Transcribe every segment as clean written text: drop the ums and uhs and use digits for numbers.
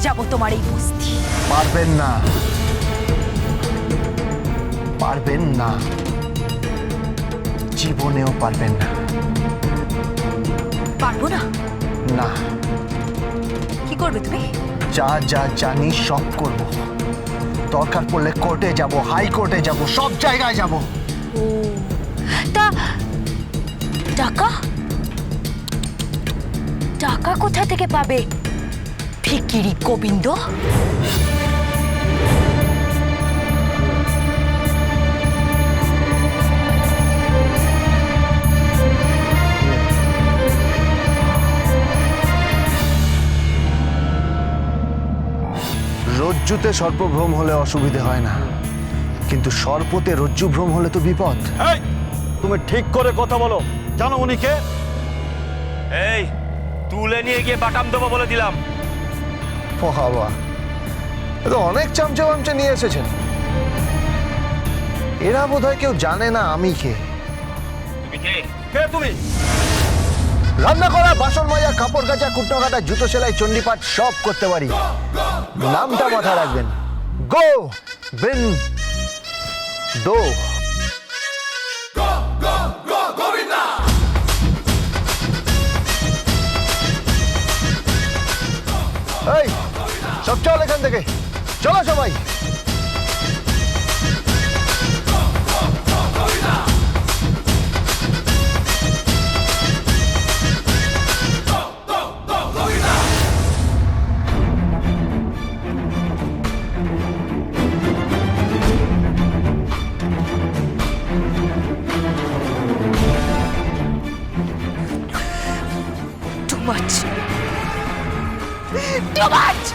যাব তোমার এই বস্তি। পারবেন না, পারবেন না, জীবনেও পারবেন না। পারবো না? না। কি করবে তুমি? যা যা জানি সব করব। দরকার পড়লে কোর্টে যাব, হাইকোর্টে যাব, সব জায়গায় যাব। ও তা টাকা টাকা কোথা থেকে পাবে ভিখিরি গোবিন্দ? রজ্জুতে সর্পভ্রম হলে অসুবিধে হয় না, কিন্তু সর্পতে রজ্জুভ্রম হলে তো বিপদ। এই তুমি ঠিক করে কথা বলো, জানো উনি কে? এই তুলে নিয়ে গিয়ে বাটাম দেবো বলে দিলাম। বাবা, এ তো অনেক চামচে বামচে নিয়ে এসেছেন। এরা বোধহয় কেউ জানে না আমি কে। তুমি কে? কে তুমি? রান্না করা, বাসন মাজা, কাপড় কাচা, কুটনো কাটা, জুতো সেলাই, চণ্ডীপাঠ সব করতে পারি। নামটা মাথায় রাখবেন, গোবিন্দ। এই সব চল এখান থেকে, চলো সবাই। Too much. Too much.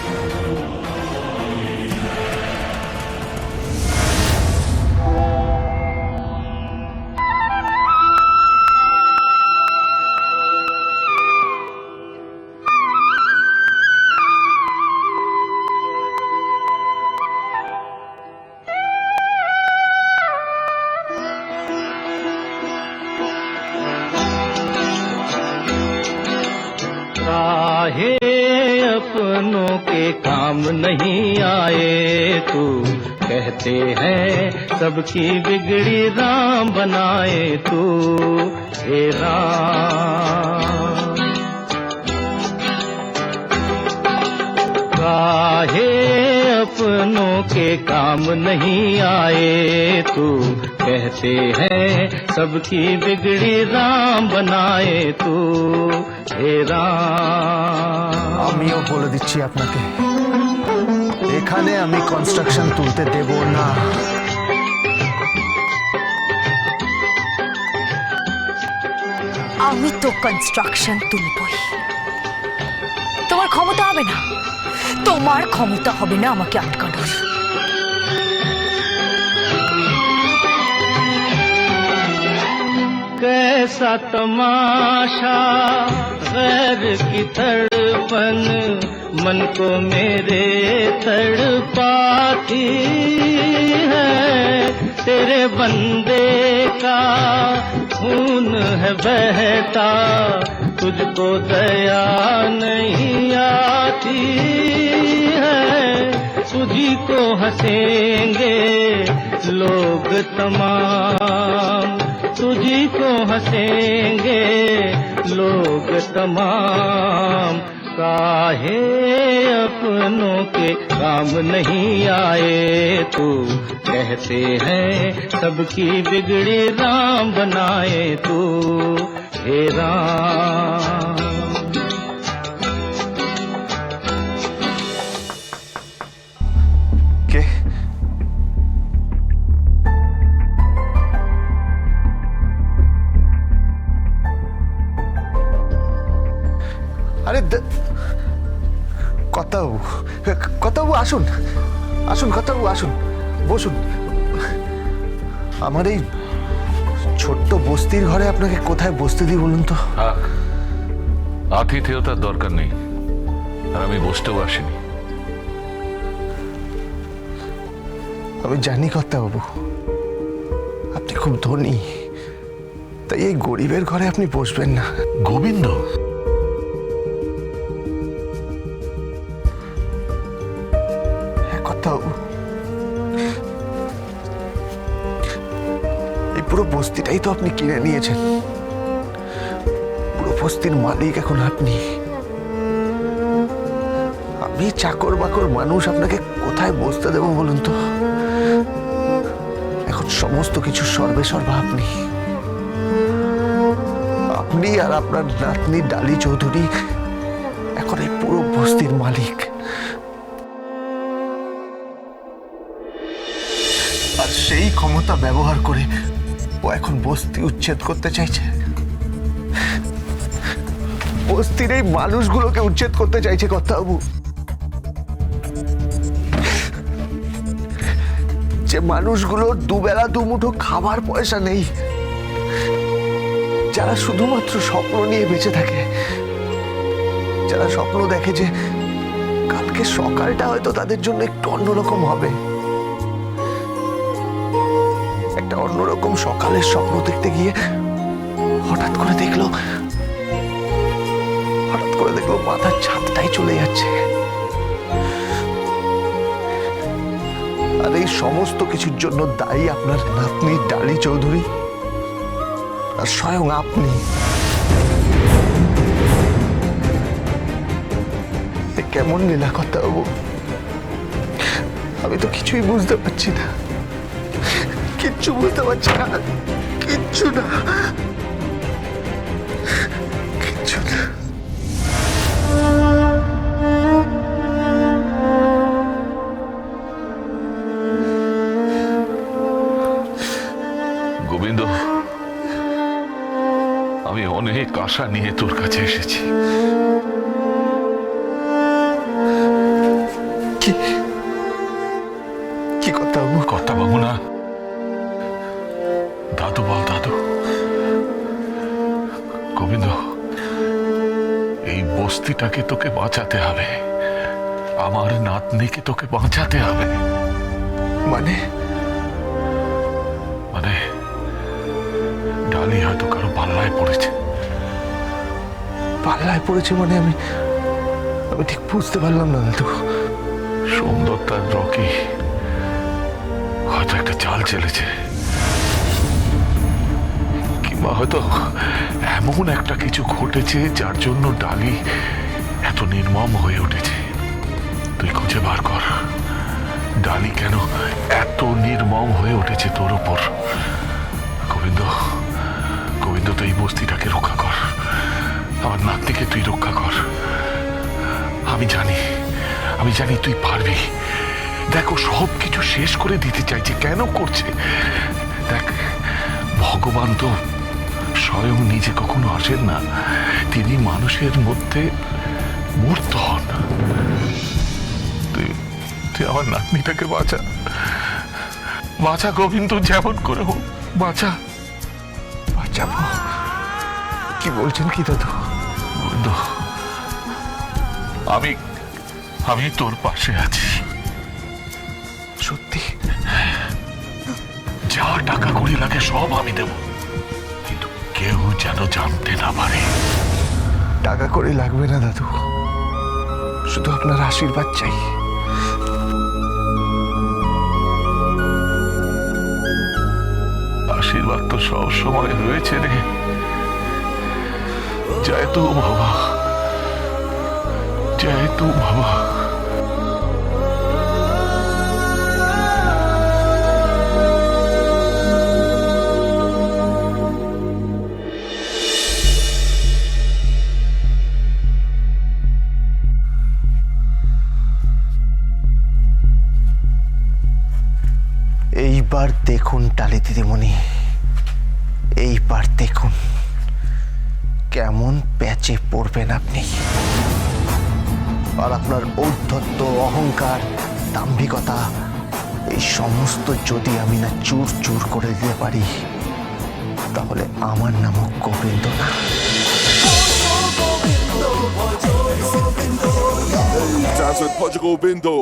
काहे अपनों के काम नहीं आए तू, कहते हैं सबकी बिगड़ी राम बनाए तू, हे राम। काहे अपनों के काम नहीं आए तू, कहते हैं सबकी बिगड़ी राम बनाए तू, हे राम। আমিও বলে দিচ্ছি আপনাকে, এখানে আমি কনস্ট্রাকশন তুলতে দেব না। আমি তো কনস্ট্রাকশন তুলবই। তোমার ক্ষমতা হবে না, তোমার ক্ষমতা হবে না আমাকে আটকানোর। कैसा तमाशा गैर की तड़पन, मन को मेरे तड़पाती है, तेरे बंदे का खून है बहता, तुझको दया नहीं आती है, तुझी को हंसेंगे लोग तमाम, तुझी को हंसेंगे लोग तमाम, काहे अपनों के काम नहीं आए तू, कहते हैं सबकी बिगड़ी राम बनाए तू, हे राम। কে? আরে কর্তাবাবু, কর্তাবাবু আসুন, আসুন কর্তাবাবু, আসুন, বসুন। আমার এই ছোট্ট বস্তির ঘরে আপনাকে কোথায় বসতে দিই বলুন তো? আতিথেয়তার দরকার নেই, আর আমি বসতেও আসিনি। আমি জানি কর্তাবাবু, আপনি খুব ধনী, তাই এই গরিবের ঘরে আপনি বসবেন না। গোবিন্দ, কথা বাবু। এই পুরো বস্তিটাই তো আপনি কিনে নিয়েছেন, পুরো বস্তির মালিক এখন আপনি। আমি চাকর বাকর মানুষ, আপনাকে কোথায় বসতে দেবো বলুন তো? এখন সমস্ত কিছু সর্বে সর্বা আপনি। আপনি আর আপনার নাতনি ডালি চৌধুরী এখন এই পুরো বস্তির মালিক। আর সেই ক্ষমতা ব্যবহার করে ও এখন বস্তি উচ্ছেদ করতে চাইছে, বস্তির এই মানুষগুলোকে উচ্ছেদ করতে চাইছে কর্তাবাবু। যে মানুষগুলোর দুবেলা দুমুঠো খাবার পয়সা নেই, যারা শুধুমাত্র স্বপ্ন নিয়ে বেঁচে থাকে, যারা স্বপ্ন দেখে যে কালকে সকালটা হয়তো তাদের জন্য একটু অন্যরকম হবে, একটা অন্যরকম সকালের স্বপ্ন দেখতে গিয়ে হঠাৎ করে দেখলো মাথার ছাদটাই চলে যাচ্ছে। আর এই সমস্ত কিছুর জন্য দায়ী আপনার নাতনি ডালি চৌধুরী আর স্বয়ং আপনি। কেমন লীলা কর্তাবাবু, আমি তো কিছুই বুঝতে পারছি না, কিচ্ছু বুঝতে পারছি না, কিচ্ছু না, কিচ্ছু না। গোবিন্দ, আমি অনেক আশা নিয়ে তোর কাছে এসেছি। কি কর্তাবাবু? কর্তাবাবু না, দাদু বল দাদু। গোবিন্দ, এই বস্তিটাকে তোকে বাঁচাতে হবে, আমার নাতনিকে তোকে বাঁচাতে হবে। মানে মানে ডালি হয়তো কারো পাল্লায় পড়েছে। পাল্লায় পড়েছে মানে? আমি ঠিক বুঝতে পারলাম না দাদু। সুন্দর তার রকি হয়তো একটা চাল চেলেছে, কিংবা হয়তো এমন একটা কিছু ঘটেছে যার জন্য ডালি এত নির্মম হয়ে উঠেছে। তুই খুঁজে বার কর ডালি কেন এত নির্মম হয়ে উঠেছে তোর উপর। গোবিন্দ, গোবিন্দ, তুই এই বস্তিটাকে রক্ষা কর, আমার নাতনিকে তুই রক্ষা কর। আমি জানি তুই পারবি। দেখো, সব কিছু শেষ করে দিতে চাইছে, কেন করছে দেখ। ভগবান তো স্বয়ং নিজে কখনো আসেন না, তিনি মানুষের মধ্যে মূর্ত হন। তুই আমার নাতনিটাকে বাঁচা, বাঁচা গোবিন্দ, যেমন করে হোক বাঁচা। বাঁচাবো? কি বলছেন কি দাদু? গোবিন্দ, আমি তোর পাশে আছি। সত্যি? যা টাকা কড়ি লাগে সব আমি দেব, কিন্তু কেউ যেন জানতে না পারে। টাকা করে লাগবে না দাদু, শুধু আপনার আশীর্বাদ চাই। আশীর্বাদ তো সব সময় রয়েছে রে। জয় তু বাবা, জয় তু বাবা। এইবার দেখুন টালি দিদিমণি, এইবার দেখুন কেমন প্যাচে পড়বেন আপনি। আর আপনার ঔদ্ধত্য, অহংকার, দাম্ভিকতা, এই সমস্ত যদি আমি না চুর চুর করে দিতে পারি, তাহলে আমার নামও গোবিন্দ না। Hey, Taz with Portugal Bindo.